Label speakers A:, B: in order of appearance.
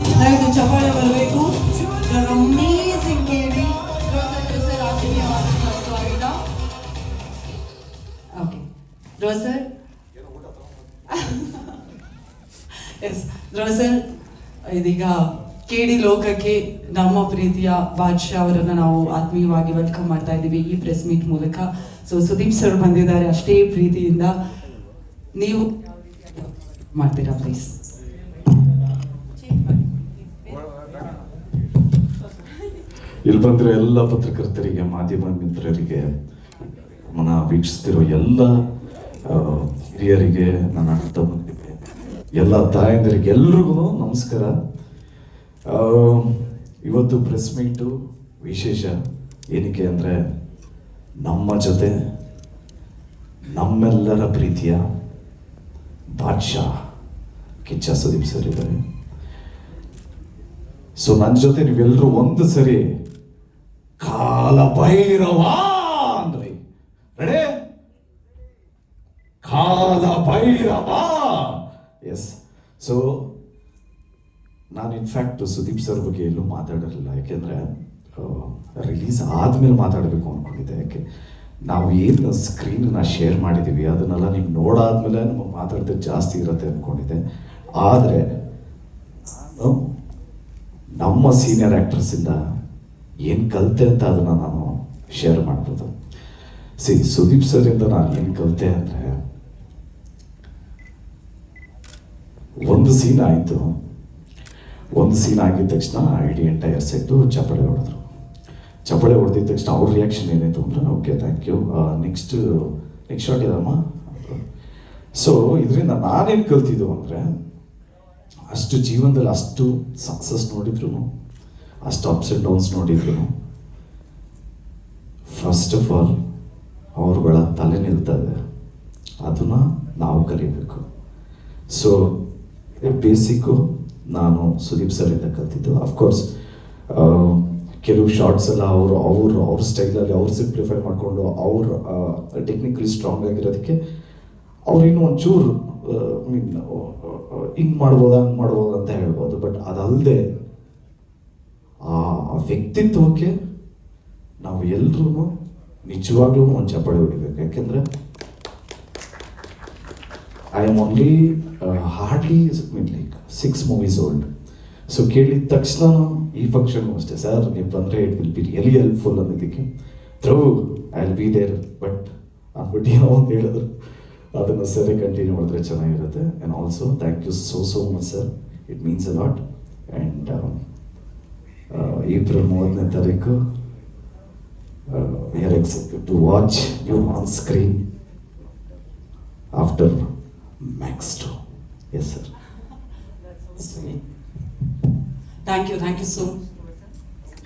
A: ದಯವಿಟ್ಟು ಚಪ್ಪಾಳೆ ಬರಬೇಕು. ಅಮೇಜಿಂಗ್ ಕೇಳಿ ಸ್ವಾಗತ. ಓಕೆ ರೋಸರ್, ಎಸ್ ರೋಸರ್, ಇದೀಗ ಕೇಡಿ ಲೋಕಕ್ಕೆ ನಮ್ಮ ಪ್ರೀತಿಯ ಬಾದ್ಶಾ ಅವರನ್ನು ನಾವು ಆತ್ಮೀಯವಾಗಿ ವೆಲ್ಕಮ್ ಮಾಡ್ತಾ ಇದ್ದೀವಿ ಈ ಪ್ರೆಸ್ ಮೀಟ್ ಮೂಲಕ. ಸೊ ಸುದೀಪ್ ಸರ್ ಬಂದಿದ್ದಾರೆ ಅಷ್ಟೇ ಪ್ರೀತಿಯಿಂದ, ನೀವು ಮಾಡ್ತೀರಾ ಪ್ಲೀಸ್?
B: ಇಲ್ಲಿ ಬಂದಿರೋ ಎಲ್ಲ ಪತ್ರಕರ್ತರಿಗೆ, ಮಾಧ್ಯಮ ಮಿತ್ರರಿಗೆ, ಮನ ವೀಕ್ಷಿಸ್ತಿರೋ ಎಲ್ಲ ಹಿರಿಯರಿಗೆ, ನನ್ನ ಅಣ್ಣ ತಮ್ಮಂದಿರಿಗೆ, ಎಲ್ಲ ತಾಯಂದಿರಿಗೆ ಎಲ್ರಿಗೂ ನಮಸ್ಕಾರ. ಇವತ್ತು ಪ್ರೆಸ್ ಮೀಟು ವಿಶೇಷ ಏನಕ್ಕೆ ಅಂದರೆ ನಮ್ಮ ಜೊತೆ ನಮ್ಮೆಲ್ಲರ ಪ್ರೀತಿಯ ಬಾದ್ಶಾ ಕಿಚ್ಚ ಸುದೀಪ್ ಸರ್ ಇದ್ದಾರೆ. ಸೊ ನನ್ನ ಜೊತೆ ನೀವೆಲ್ಲರೂ ಒಂದು ಸರಿ ಕಾಲ ಭೈರವ ಅಂದ್ರಿ. ರೆಡಿ? ಕಾಲ ಭೈರವ. ಎಸ್. ಸೊ ನಾನು ಇನ್ಫ್ಯಾಕ್ಟ್ ಸುದೀಪ್ ಸರ್ ಬಗ್ಗೆ ಎಲ್ಲೂ ಮಾತಾಡಿರಲಿಲ್ಲ, ಯಾಕೆಂದರೆ ರಿಲೀಸ್ ಆದಮೇಲೆ ಮಾತಾಡಬೇಕು ಅಂದ್ಕೊಂಡಿದ್ದೆ. ಯಾಕೆ ನಾವು ಏನು ಸ್ಕ್ರೀನನ್ನ ಶೇರ್ ಮಾಡಿದ್ದೀವಿ ಅದನ್ನೆಲ್ಲ ನೀವು ನೋಡಾದ್ಮೇಲೆ ನಮಗೆ ಮಾತಾಡೋದಕ್ಕೆ ಜಾಸ್ತಿ ಇರುತ್ತೆ ಅಂದ್ಕೊಂಡಿದ್ದೆ. ಆದರೆ ನಾನು ನಮ್ಮ ಸೀನಿಯರ್ ಆ್ಯಕ್ಟ್ರಸ್ಸಿಂದ ಏನು ಕಲಿತೆ ಅಂತ ಅದನ್ನು ನಾನು ಶೇರ್ ಮಾಡ್ಬೋದು. ಸುದೀಪ್ ಸರಿಂದ ನಾನು ಏನು ಕಲಿತೆ ಅಂದರೆ, ಒಂದು ಸೀನ್ ಆಯಿತು. ಒಂದು ಸೀನ್ ಆಗಿದ ತಕ್ಷಣ ಇಡೀ ಎಂಟೈರ್ ಸೆಟ್ಟು ಚಪ್ಪಾಳೆ ಹೊಡೆದ್ರು. ಚಪ್ಪಾಳೆ ಹೊಡೆದಿದ ತಕ್ಷಣ ಅವ್ರ ರಿಯಾಕ್ಷನ್ ಏನಾಯಿತು ಅಂದರೆ, okay thank you, next shot ಇದಮ್ಮ. ಸೊ ಇದರಿಂದ ನಾನೇನು ಕಲ್ತಿದ್ದು ಅಂದರೆ, ಅಷ್ಟು ಜೀವನದಲ್ಲಿ ಅಷ್ಟು ಸಕ್ಸಸ್ ನೋಡಿದ್ರು, ಅಷ್ಟು ಅಪ್ಸ್ ಆ್ಯಂಡ್ ಡೌನ್ಸ್ ನೋಡಿದ್ರು, ಫಸ್ಟ್ ಆಫ್ ಆಲ್ ಅವ್ರುಗಳ ತಲೆ ನಿಲ್ತದೆ, ಅದನ್ನು ನಾವು ಕಲಿಬೇಕು. ಸೊ ಬೇಸಿಕ್ಕು ನಾನು ಸುದೀಪ್ ಸರಿಂದ ಕಲ್ತಿದ್ದು. ಅಫ್ಕೋರ್ಸ್ ಕೆಲವು ಶಾರ್ಟ್ಸ್ ಎಲ್ಲ ಅವ್ರ ಸ್ಟೈಲಲ್ಲಿ ಅವ್ರು ಸಿಂಪ್ಲಿಫೈ ಮಾಡಿಕೊಂಡು ಅವ್ರು ಟೆಕ್ನಿಕಲಿ ಸ್ಟ್ರಾಂಗ್ ಆಗಿರೋದಕ್ಕೆ ಅವ್ರು ಇನ್ನೂ ಒಂಚೂರು ಹಿಂಗೆ ಮಾಡ್ಬೋದಾ ಹಂಗೆ ಮಾಡ್ಬೋದಾ ಅಂತ ಹೇಳ್ಬೋದು. ಬಟ್ ಅದಲ್ಲದೆ ಆ ವ್ಯಕ್ತಿತ್ವಕ್ಕೆ ನಾವು ಎಲ್ಲರೂ ನಿಜವಾಗ್ಲೂ ಒಂದು ಚಪ್ಪಾಳೆ ಹೊಡಿಬೇಕು. ಯಾಕೆಂದರೆ I am only hardly like 6 movies old. So ಕೇಳಿದ ತಕ್ಷಣ ಈ ಫಂಕ್ಷನ್ಗೂ ಅಷ್ಟೇ, ಸರ್ ನೀವು ಬಂದರೆ it will be really helpful ಅನ್ನೋದಕ್ಕೆ through I will be there but ಅಂದ್ಬಿಟ್ಟು ಏನೋ ಅಂತ ಹೇಳಿದ್ರು. ಅದನ್ನು ಸರಿ ಕಂಟಿನ್ಯೂ ಮಾಡಿದ್ರೆ ಚೆನ್ನಾಗಿರುತ್ತೆ. And also thank you so much sir, it means a lot. And April 30ನೇ ತಾರೀಕು we are excited to watch you on screen after Max 2. Yes sir.
A: Thank you so much.